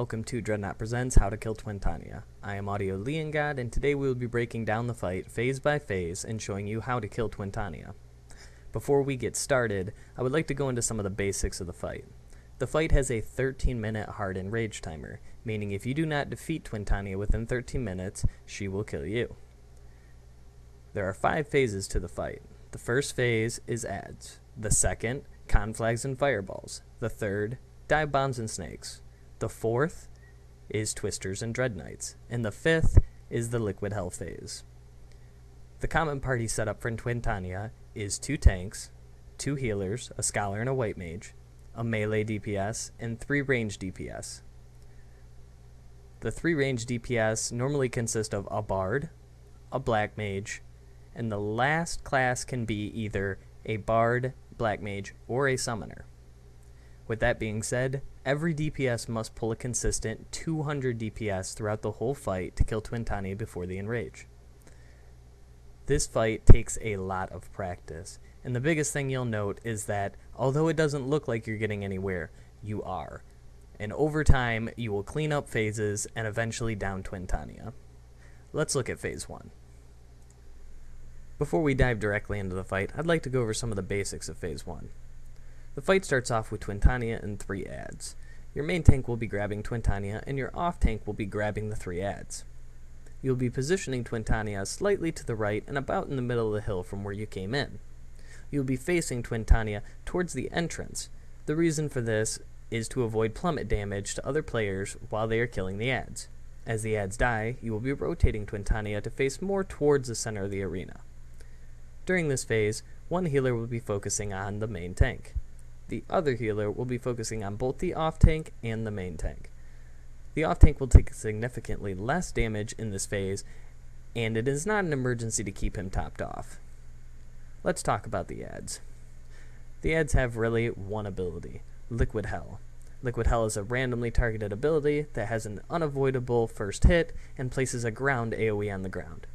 welcome to Dreadnought Presents How to Kill Twintania. I am Adio Liengod, and today we will be breaking down the fight phase by phase and showing you how to kill Twintania. Before we get started, I would like to go into some of the basics of the fight. The fight has a 13-minute hard and rage timer, meaning if you do not defeat Twintania within 13 minutes, she will kill you. There are 5 phases to the fight. The first phase is ads. The second, conflags and fireballs. The third, dive bombs and snakes. The fourth is twisters and dreadknights. And the fifth is the liquid hell phase. The common party setup for Twintania is 2 tanks, 2 healers, a scholar and a white mage, a melee DPS, and 3 range DPS. The 3 range DPS normally consist of a bard, a black mage, and the last class can be either a bard, black mage, or a summoner. With that being said, every DPS must pull a consistent 200 DPS throughout the whole fight to kill Twintania before the enrage. This fight takes a lot of practice, and the biggest thing you'll note is that although it doesn't look like you're getting anywhere, you are. And over time, you will clean up phases and eventually down Twintania. Let's look at phase 1. Before we dive directly into the fight, I'd like to go over some of the basics of phase 1. The fight starts off with Twintania and 3 ads. Your main tank will be grabbing Twintania, and your off tank will be grabbing the 3 ads. You'll be positioning Twintania slightly to the right and about in the middle of the hill from where you came in. You'll be facing Twintania towards the entrance. The reason for this is to avoid plummet damage to other players while they are killing the ads. As the ads die, you will be rotating Twintania to face more towards the center of the arena. During this phase, one healer will be focusing on the main tank. The other healer will be focusing on both the off tank and the main tank. The off tank will take significantly less damage in this phase, and it is not an emergency to keep him topped off. Let's talk about the ads. The ads have really one ability, Liquid Hell. Liquid Hell is a randomly targeted ability that has an unavoidable first hit and places a ground AoE on the ground.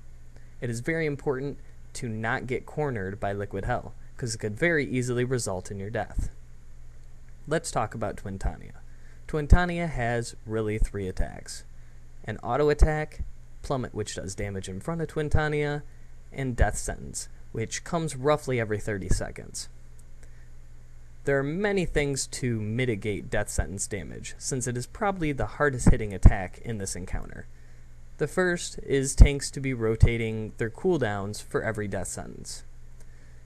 It is very important to not get cornered by Liquid Hell, because it could very easily result in your death. Let's talk about Twintania. Twintania has really 3 attacks. An auto attack, Plummet, which does damage in front of Twintania, and Death Sentence, which comes roughly every 30 seconds. There are many things to mitigate Death Sentence damage, since it is probably the hardest hitting attack in this encounter. The first is tanks to be rotating their cooldowns for every Death Sentence.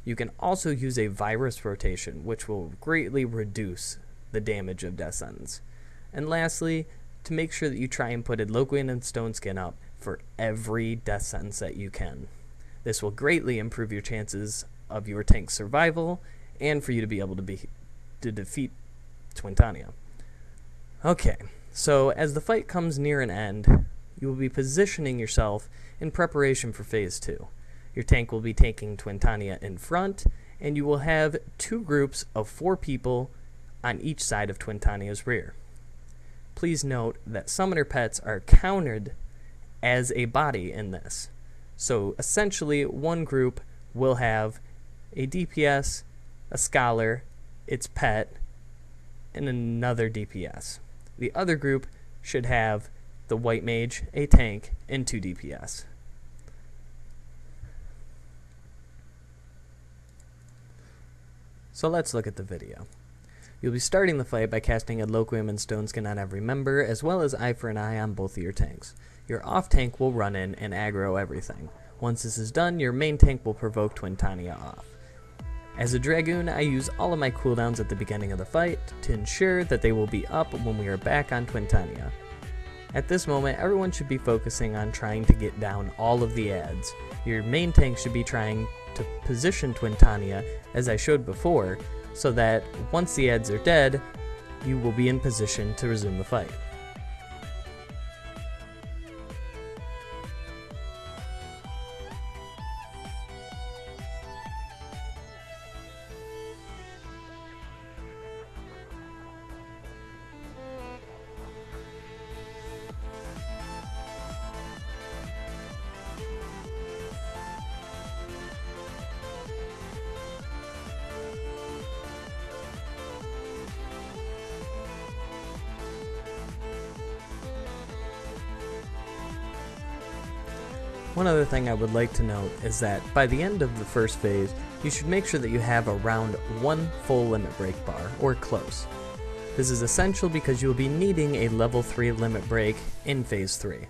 You can also use a virus rotation, which will greatly reduce the damage of Death Sentence. And lastly, to make sure that you try and put a Liengod and Stone Skin up for every Death Sentence that you can. This will greatly improve your chances of your tank's survival and for you to be able to defeat Twintania. Okay, so as the fight comes near an end, you will be positioning yourself in preparation for phase 2. Your tank will be taking Twintania in front, and you will have 2 groups of 4 people on each side of Twintania's rear. Please note that summoner pets are counted as a body in this. So essentially, one group will have a DPS, a scholar, its pet, and another DPS. The other group should have the white mage, a tank, and 2 DPS. So let's look at the video. You'll be starting the fight by casting a Liengod and Stone Skin on every member, as well as Eye for an Eye on both of your tanks. Your off tank will run in and aggro everything. Once this is done, your main tank will provoke Twintania off. As a Dragoon, I use all of my cooldowns at the beginning of the fight to ensure that they will be up when we are back on Twintania. At this moment, everyone should be focusing on trying to get down all of the ads. Your main tank should be trying to position Twintania, as I showed before, so that once the ads are dead, you will be in position to resume the fight. One other thing I would like to note is that by the end of the first phase, you should make sure that you have around 1 full limit break bar, or close. This is essential because you will be needing a level 3 limit break in phase 3.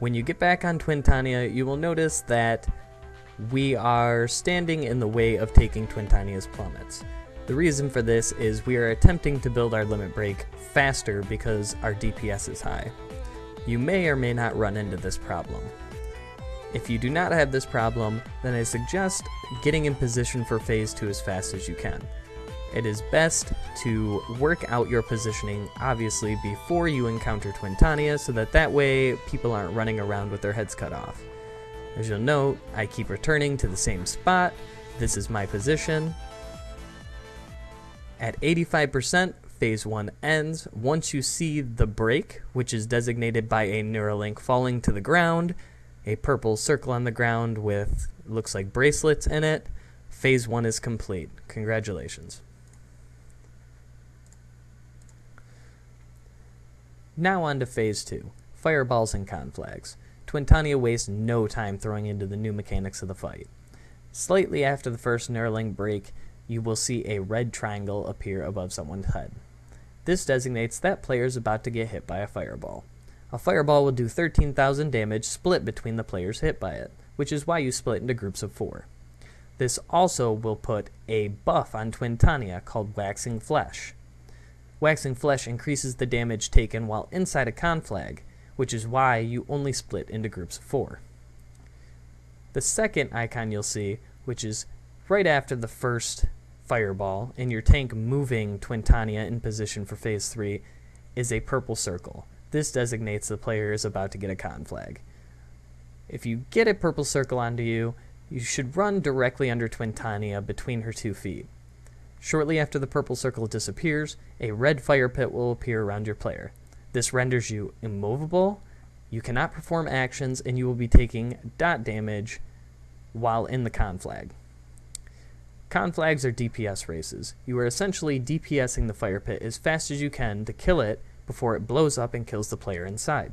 When you get back on Twintania, you will notice that we are standing in the way of taking Twintania's plummets. The reason for this is we are attempting to build our limit break faster because our DPS is high. You may or may not run into this problem. If you do not have this problem, then I suggest getting in position for phase 2 as fast as you can. It is best to work out your positioning, obviously, before you encounter Twintania, so that way people aren't running around with their heads cut off. As you'll note, I keep returning to the same spot. This is my position. At 85%, phase 1 ends. Once you see the break, which is designated by a Neuralink falling to the ground, a purple circle on the ground with, looks like bracelets in it, phase 1 is complete. Congratulations. Now on to phase 2, fireballs and conflags. Twintania wastes no time throwing into the new mechanics of the fight. Slightly after the first Neuralink break, you will see a red triangle appear above someone's head. This designates that player is about to get hit by a fireball. A fireball will do 13,000 damage split between the players hit by it, which is why you split into groups of 4. This also will put a buff on Twintania called Waxing Flesh. Waxing Flesh increases the damage taken while inside a conflag, which is why you only split into groups of 4. The second icon you'll see, which is right after the first fireball and your tank moving Twintania in position for phase 3, is a purple circle. This designates the player is about to get a conflag. If you get a purple circle onto you, you should run directly under Twintania between her 2 feet. Shortly after the purple circle disappears, a red fire pit will appear around your player. This renders you immovable, you cannot perform actions, and you will be taking dot damage while in the conflag. Conflags are DPS races. You are essentially DPSing the fire pit as fast as you can to kill it before it blows up and kills the player inside.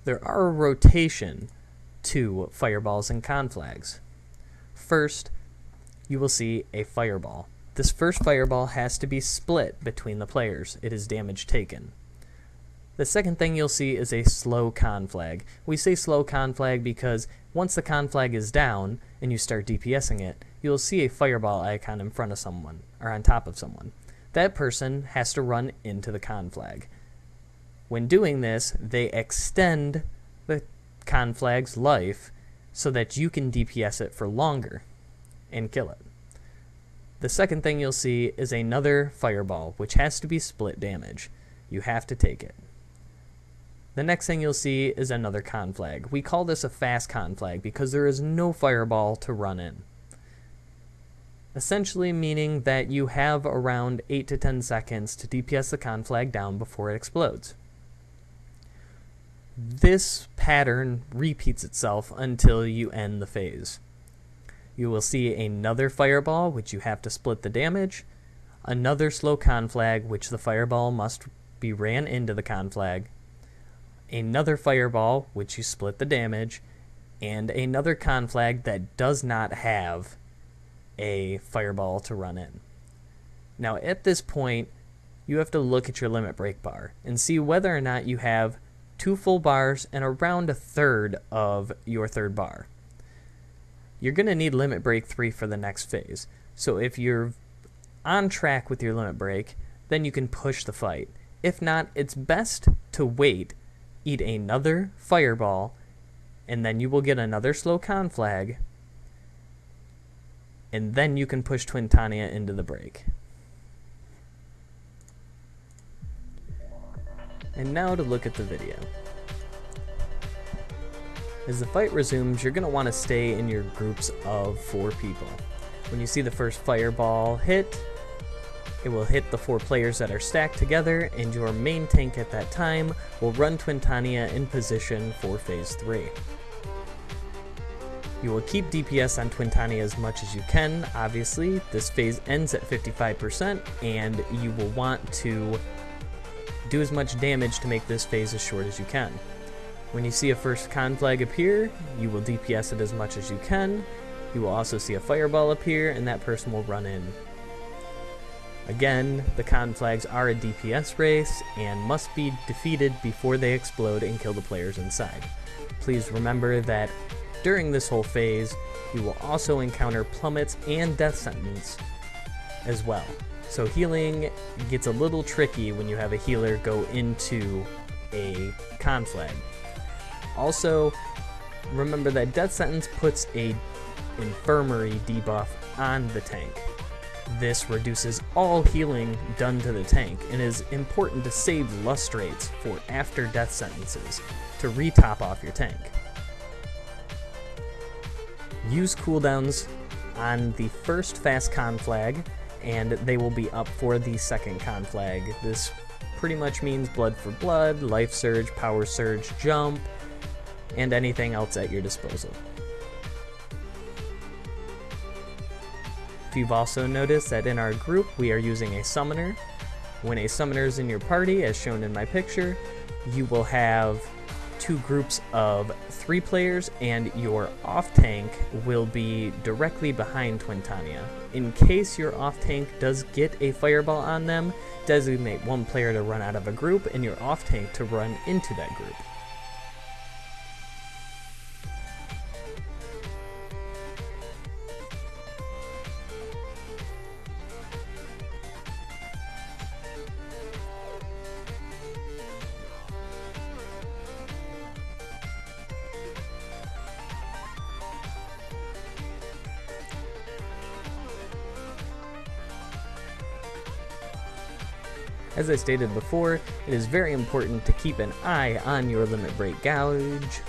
There are a rotation to fireballs and conflags. First, you will see a fireball. This first fireball has to be split between the players. It is damage taken. The second thing you'll see is a slow conflag. We say slow conflag because once the conflag is down and you start DPSing it, you'll see a fireball icon in front of someone, or on top of someone. That person has to run into the conflag. When doing this, they extend the conflag's life so that you can DPS it for longer and kill it. The second thing you'll see is another fireball, which has to be split damage. You have to take it. The next thing you'll see is another conflag. We call this a fast conflag because there is no fireball to run in. Essentially meaning that you have around 8 to 10 seconds to DPS the conflag down before it explodes. This pattern repeats itself until you end the phase. You will see another fireball, which you have to split the damage, another slow conflag, which the fireball must be ran into the conflag, another fireball, which you split the damage, and another conflag that does not have a fireball to run in. Now at this point, you have to look at your limit break bar and see whether or not you have 2 full bars and around a third of your third bar. You're going to need limit break 3 for the next phase. So if you're on track with your limit break, then you can push the fight. If not, it's best to wait, eat another fireball, and then you will get another slow conflag, and then you can push Twintania into the break. And now to look at the video. As the fight resumes, you're going to want to stay in your groups of 4 people. When you see the first fireball hit, it will hit the 4 players that are stacked together, and your main tank at that time will run Twintania in position for phase 3. You will keep DPS on Twintania as much as you can. Obviously, this phase ends at 55%, and you will want to do as much damage to make this phase as short as you can. When you see a first con flag appear, you will DPS it as much as you can. You will also see a fireball appear, and that person will run in. Again, the con flags are a DPS race and must be defeated before they explode and kill the players inside. Please remember that during this whole phase, you will also encounter plummets and death sentence as well. So healing gets a little tricky when you have a healer go into a con flag. Also, remember that death sentence puts a infirmary debuff on the tank. This reduces all healing done to the tank and is important to save lust rates for after death sentences to re-top off your tank. Use cooldowns on the first fast con flag, and they will be up for the second con flag. This pretty much means blood for blood, life surge, power surge, jump, and anything else at your disposal. If you've also noticed that in our group we are using a summoner. When a summoner is in your party, as shown in my picture, you will have two groups of 3 players, and your off-tank will be directly behind Twintania. In case your off-tank does get a fireball on them, designate one player to run out of a group and your off-tank to run into that group. As I stated before, it is very important to keep an eye on your limit break gouge.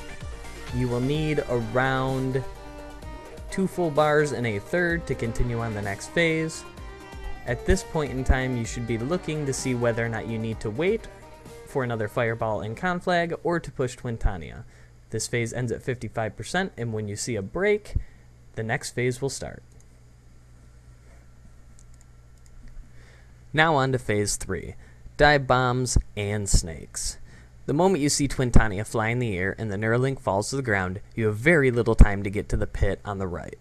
You will need around 2 full bars and a third to continue on the next phase. At this point in time, you should be looking to see whether or not you need to wait for another fireball and conflag or to push Twintania. This phase ends at 55%, and when you see a break, the next phase will start. Now on to phase 3, dive bombs and snakes. The moment you see Twintania fly in the air and the Neuralink falls to the ground, you have very little time to get to the pit on the right.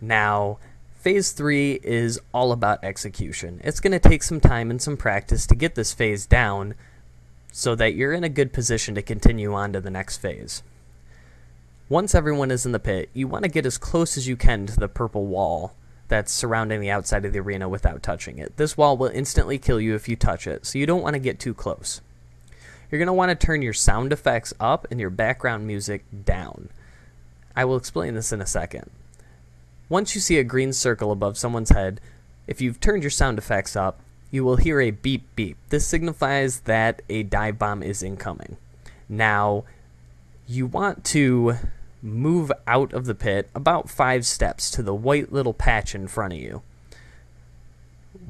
Now, phase 3 is all about execution. It's going to take some time and some practice to get this phase down so that you're in a good position to continue on to the next phase. Once everyone is in the pit, you want to get as close as you can to the purple wall that's surrounding the outside of the arena without touching it. This wall will instantly kill you if you touch it, so you don't want to get too close. You're going to want to turn your sound effects up and your background music down. I will explain this in a second. Once you see a green circle above someone's head, if you've turned your sound effects up, you will hear a beep beep. This signifies that a dive bomb is incoming. Now, you want to move out of the pit about 5 steps to the white little patch in front of you.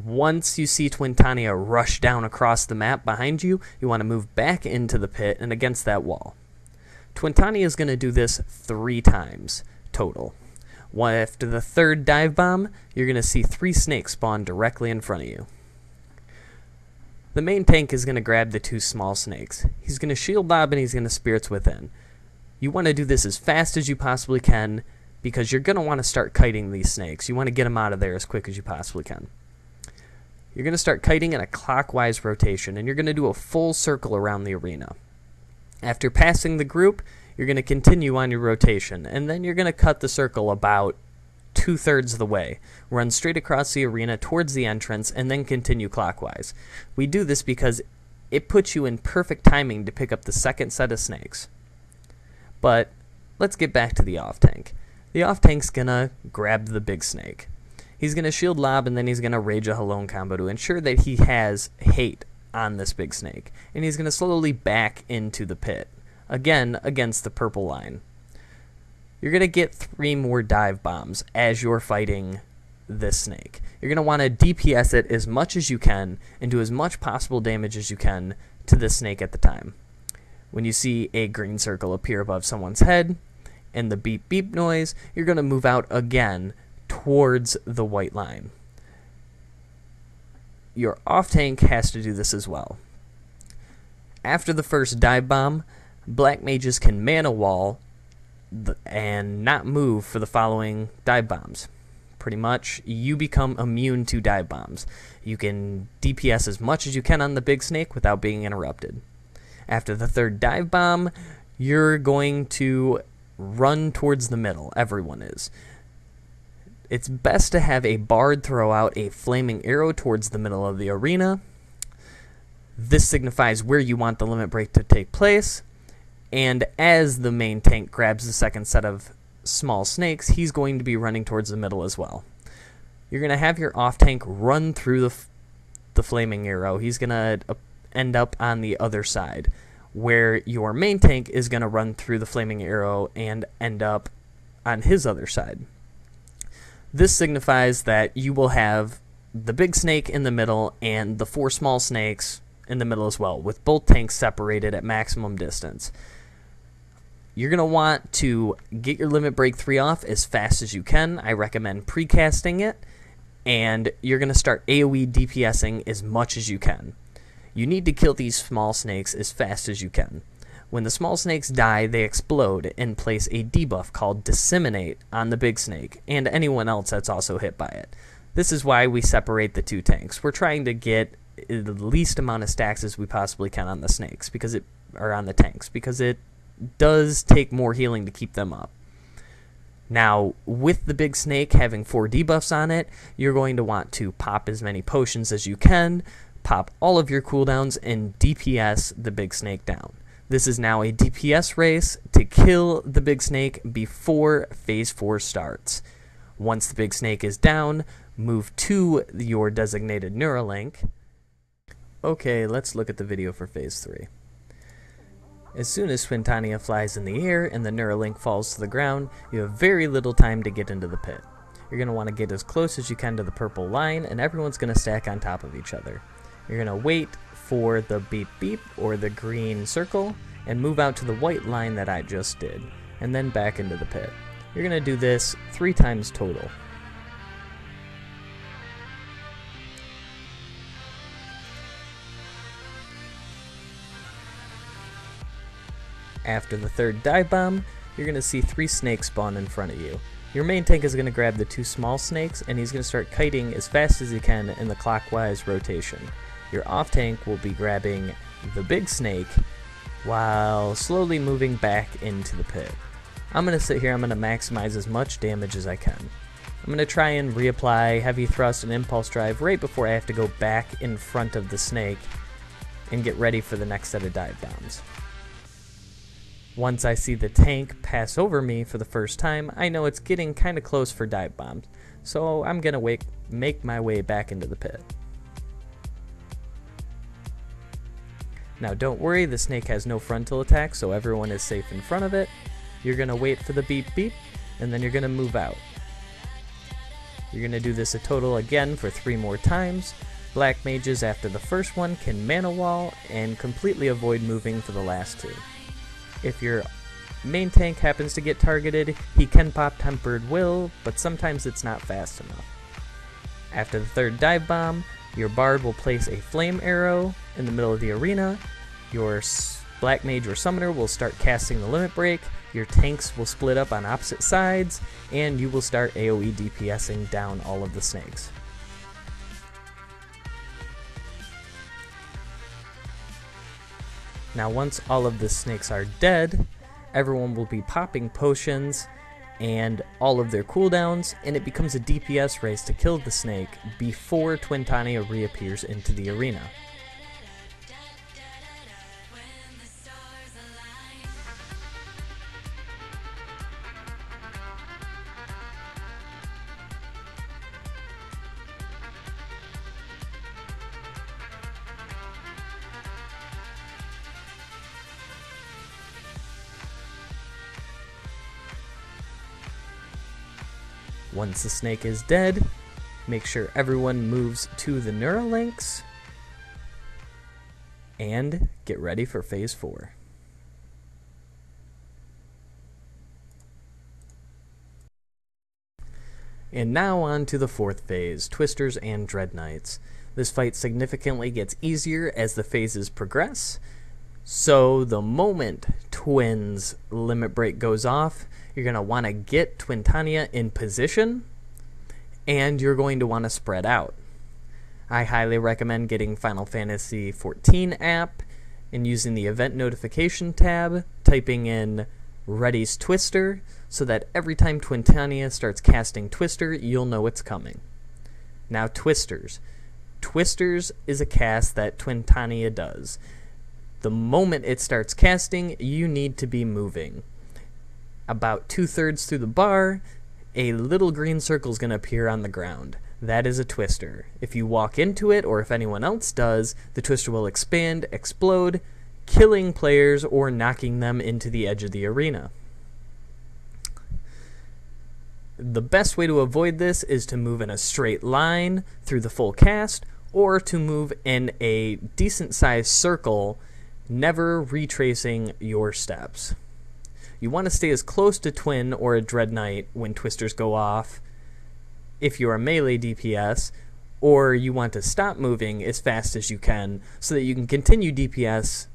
Once you see Twintania rush down across the map behind you, you want to move back into the pit and against that wall. Twintania is going to do this 3 times total. After the 3rd dive bomb, you're going to see 3 snakes spawn directly in front of you. The main tank is going to grab the 2 small snakes. He's going to shield lob and he's going to spirits within. You want to do this as fast as you possibly can because you're going to want to start kiting these snakes. You want to get them out of there as quick as you possibly can. You're going to start kiting in a clockwise rotation, and you're going to do a full circle around the arena. After passing the group, you're going to continue on your rotation, and then you're going to cut the circle about 2/3 of the way. Run straight across the arena towards the entrance, and then continue clockwise. We do this because it puts you in perfect timing to pick up the 2nd set of snakes. But let's get back to the off-tank. The off-tank's going to grab the big snake. He's going to shield lob, and then he's going to rage a Halone combo to ensure that he has hate on this big snake. And he's going to slowly back into the pit, again against the purple line. You're going to get 3 more dive bombs as you're fighting this snake. You're going to want to DPS it as much as you can and do as much possible damage as you can to this snake at the time. When you see a green circle appear above someone's head and the beep beep noise, you're going to move out again towards the white line. Your off-tank has to do this as well. After the first dive bomb, Black mages can mana wall and not move for the following dive bombs. Pretty much, you become immune to dive bombs. You can DPS as much as you can on the big snake without being interrupted. After the third dive bomb, you're going to run towards the middle. Everyone is. It's best to have a bard throw out a flaming arrow towards the middle of the arena. This signifies where you want the limit break to take place. And as the main tank grabs the second set of small snakes, he's going to be running towards the middle as well. You're going to have your off tank run through the flaming arrow. He's going to end up on the other side, where your main tank is going to run through the flaming arrow and end up on his other side. This signifies that you will have the big snake in the middle and the 4 small snakes in the middle as well, with both tanks separated at maximum distance. You're going to want to get your limit break 3 off as fast as you can. I recommend precasting it, and you're going to start AoE DPSing as much as you can. You need to kill these small snakes as fast as you can. When the small snakes die, they explode and place a debuff called Disseminate on the big snake and anyone else that's also hit by it. This is why we separate the 2 tanks. We're trying to get the least amount of stacks as we possibly can on the snakes, or on the tanks, because it does take more healing to keep them up. Now, with the big snake having 4 debuffs on it, you're going to want to pop as many potions as you can, pop all of your cooldowns, and DPS the big snake down. This is now a DPS race to kill the big snake before Phase 4 starts. Once the big snake is down, move to your designated Neuralink. Okay, let's look at the video for Phase 3. As soon as Twintania flies in the air and the Neuralink falls to the ground, you have very little time to get into the pit. You're going to want to get as close as you can to the purple line, and everyone's going to stack on top of each other. You're going to wait for the beep beep or the green circle and move out to the white line that I just did, and then back into the pit. You're going to do this 3 times total. After the third dive bomb, you're going to see 3 snakes spawn in front of you. Your main tank is going to grab the 2 small snakes, and he's going to start kiting as fast as he can in the clockwise rotation. Your off tank will be grabbing the big snake while slowly moving back into the pit. I'm going to sit here, I'm going to maximize as much damage as I can. I'm going to try and reapply heavy thrust and impulse drive right before I have to go back in front of the snake and get ready for the next set of dive bombs. Once I see the tank pass over me for the first time, I know it's getting kind of close for dive bombs, so I'm going to make my way back into the pit. Now don't worry, the snake has no frontal attack, so everyone is safe in front of it. You're going to wait for the beep beep, and then you're going to move out. You're going to do this a total again for 3 more times. Black mages after the first one can mana wall and completely avoid moving for the last 2. If your main tank happens to get targeted, he can pop Tempered Will, but sometimes it's not fast enough. After the third dive bomb, your bard will place a flame arrow in the middle of the arena, your black mage or summoner will start casting the limit break, your tanks will split up on opposite sides, and you will start AoE DPSing down all of the snakes. Now once all of the snakes are dead, everyone will be popping potions and all of their cooldowns, and it becomes a DPS race to kill the snake before Twintania reappears into the arena. Once the snake is dead, make sure everyone moves to the Neuralinks and get ready for Phase 4. And now on to the 4th phase, Twisters and Dreadknights. This fight significantly gets easier as the phases progress. So the moment Twin's limit break goes off, you're going to want to get Twintania in position, and you're going to want to spread out. I highly recommend getting Final Fantasy XIV app and using the event notification tab, typing in Ready's Twister, so that every time Twintania starts casting Twister, you'll know it's coming. Now, Twisters. Twisters is a cast that Twintania does. The moment it starts casting, you need to be moving. About 2/3 through the bar, a little green circle is going to appear on the ground. That is a twister. If you walk into it, or if anyone else does, the twister will expand, explode, killing players or knocking them into the edge of the arena. The best way to avoid this is to move in a straight line through the full cast, or to move in a decent-sized circle, never retracing your steps. You want to stay as close to Twin or a Dreadnought when twisters go off if you're a melee DPS, or you want to stop moving as fast as you can so that you can continue DPS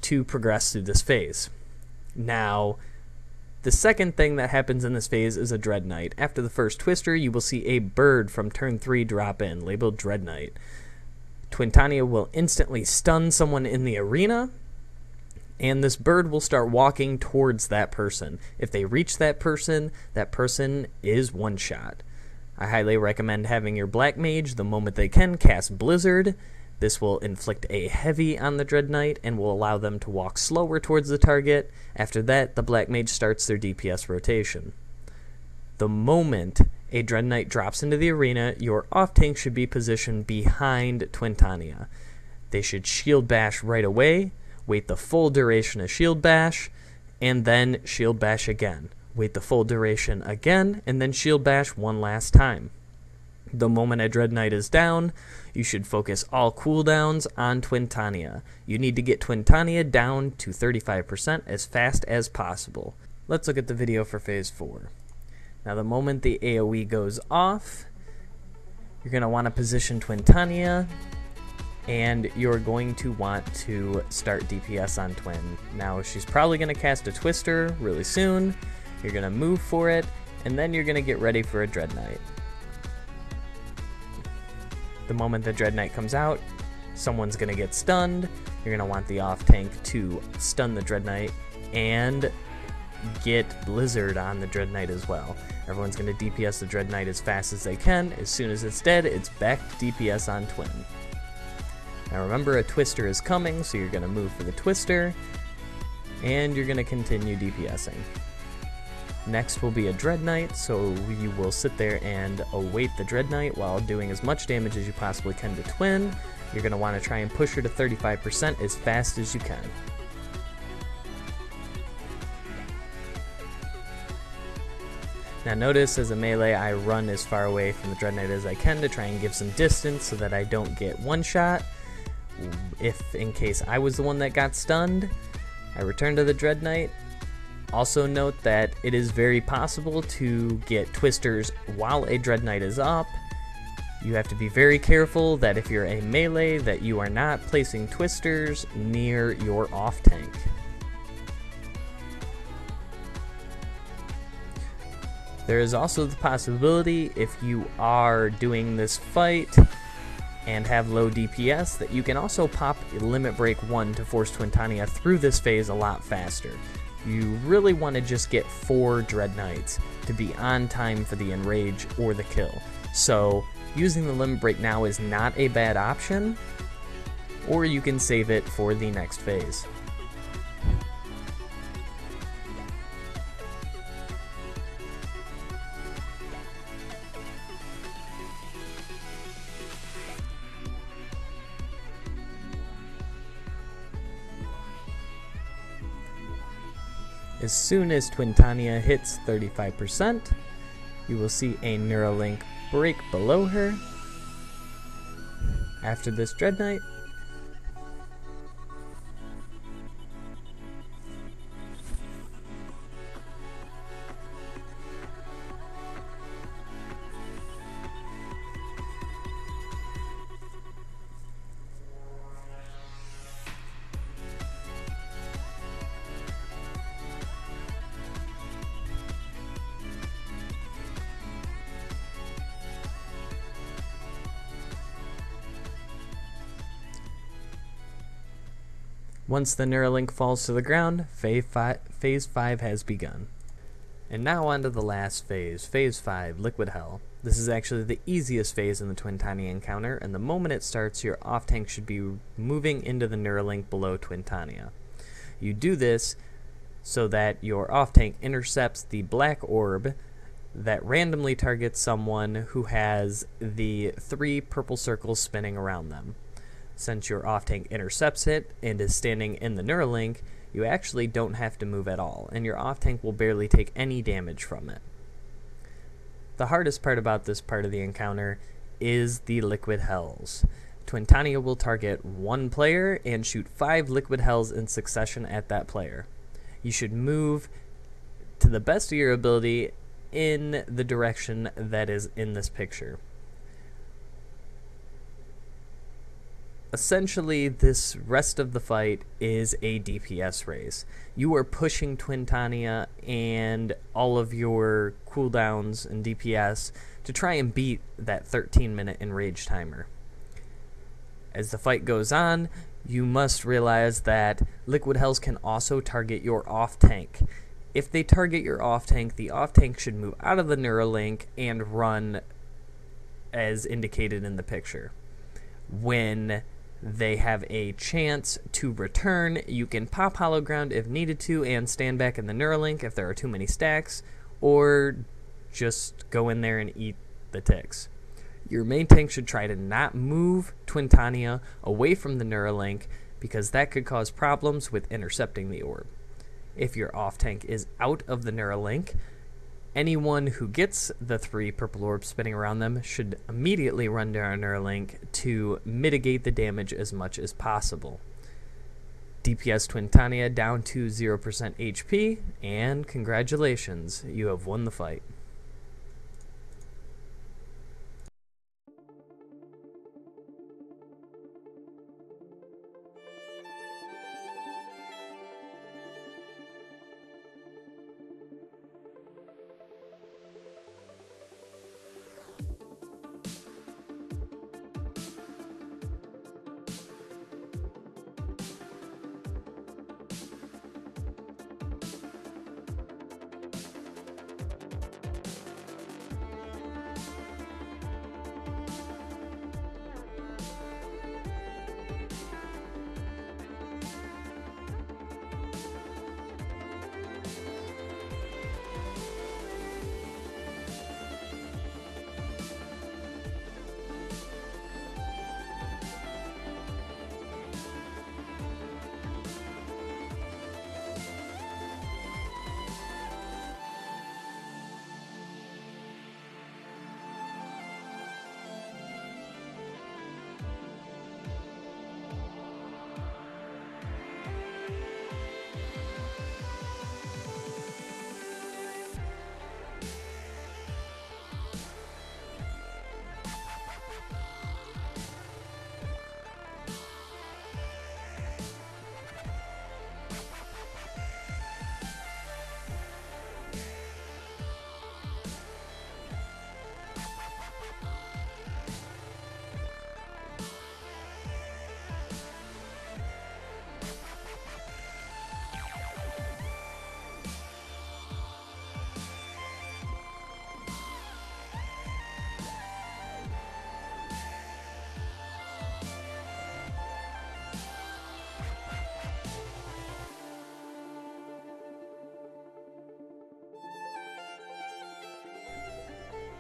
to progress through this phase. Now, the second thing that happens in this phase is a Dreadnought. After the first twister, you will see a bird from turn 3 drop in, labeled Dreadnought. Twintania will instantly stun someone in the arena, and this bird will start walking towards that person. If they reach that person is one shot. I highly recommend having your Black Mage, the moment they can, cast Blizzard. This will inflict a heavy on the Dreadnought and will allow them to walk slower towards the target. After that, the Black Mage starts their DPS rotation. The moment a Dreadnought drops into the arena, your off-tank should be positioned behind Twintania. They should Shield Bash right away, wait the full duration of Shield Bash, and then Shield Bash again. Wait the full duration again, and then Shield Bash one last time. The moment a Dreadnought is down, you should focus all cooldowns on Twintania. You need to get Twintania down to 35% as fast as possible. Let's look at the video for Phase 4. Now, the moment the AoE goes off, you're going to want to position Twintania, and you're going to want to start DPS on Twin. Now, she's probably going to cast a Twister really soon. You're going to move for it, and then you're going to get ready for a Dreadnought. The moment the Dreadnought comes out, someone's going to get stunned. You're going to want the off-tank to stun the Dreadnought and get Blizzard on the Dreadnought as well. Everyone's going to DPS the Dreadnought as fast as they can. As soon as it's dead, it's back to DPS on Twin. Now remember, a Twister is coming, so you're going to move for the Twister, and you're going to continue DPSing. Next will be a Dreadnought, so you will sit there and await the Dreadnought while doing as much damage as you possibly can to Twin. You're going to want to try and push her to 35% as fast as you can. Now notice, as a melee, I run as far away from the Dreadnought as I can to try and give some distance so that I don't get one shot. If in case I was the one that got stunned, I return to the Dreadnought. Also note that it is very possible to get twisters while a Dreadnought is up. You have to be very careful that if you're a melee, that you are not placing twisters near your off-tank. There is also the possibility, if you are doing this fight and have low DPS, that you can also pop Limit Break 1 to force Twintania through this phase a lot faster. You really want to just get 4 Dreadnoughts to be on time for the Enrage or the kill. So using the Limit Break now is not a bad option, or you can save it for the next phase. As soon as Twintania hits 35%, you will see a Neuralink break below her. After this Dreadnought, Once the Neuralink falls to the ground, phase 5 has begun. And now on to the last phase, phase 5, Liquid Hell. This is actually the easiest phase in the Twintania encounter, and the moment it starts, your off-tank should be moving into the Neuralink below Twintania. You do this so that your off-tank intercepts the black orb that randomly targets someone who has the 3 purple circles spinning around them. Since your off-tank intercepts it and is standing in the Neuralink, you actually don't have to move at all, and your off-tank will barely take any damage from it. The hardest part about this part of the encounter is the Liquid Hells. Twintania will target 1 player and shoot 5 Liquid Hells in succession at that player. You should move to the best of your ability in the direction that is in this picture. Essentially, this rest of the fight is a DPS race. You are pushing Twintania and all of your cooldowns and DPS to try and beat that 13-minute enrage timer. As the fight goes on, you must realize that Liquid Hells can also target your off-tank. If they target your off-tank, the off-tank should move out of the Neuralink and run as indicated in the picture. When they have a chance to return, you can pop hollow ground if needed to and stand back in the Neuralink if there are too many stacks, or just go in there and eat the ticks. Your main tank should try to not move Twintania away from the Neuralink because that could cause problems with intercepting the orb. If your off-tank is out of the Neuralink, anyone who gets the 3 purple orbs spinning around them should immediately run down Neuralink to mitigate the damage as much as possible. DPS Twintania down to 0% HP, and congratulations, you have won the fight.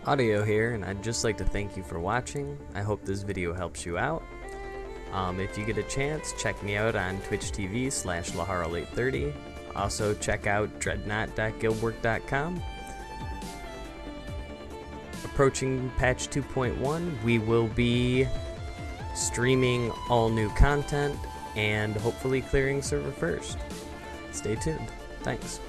Adio here, and I'd just like to thank you for watching. I hope this video helps you out. If you get a chance, check me out on Twitch TV/Laharl830. Also check out dreadnought.guildwork.com. Approaching patch 2.1, we will be streaming all new content and hopefully clearing server first. Stay tuned. Thanks.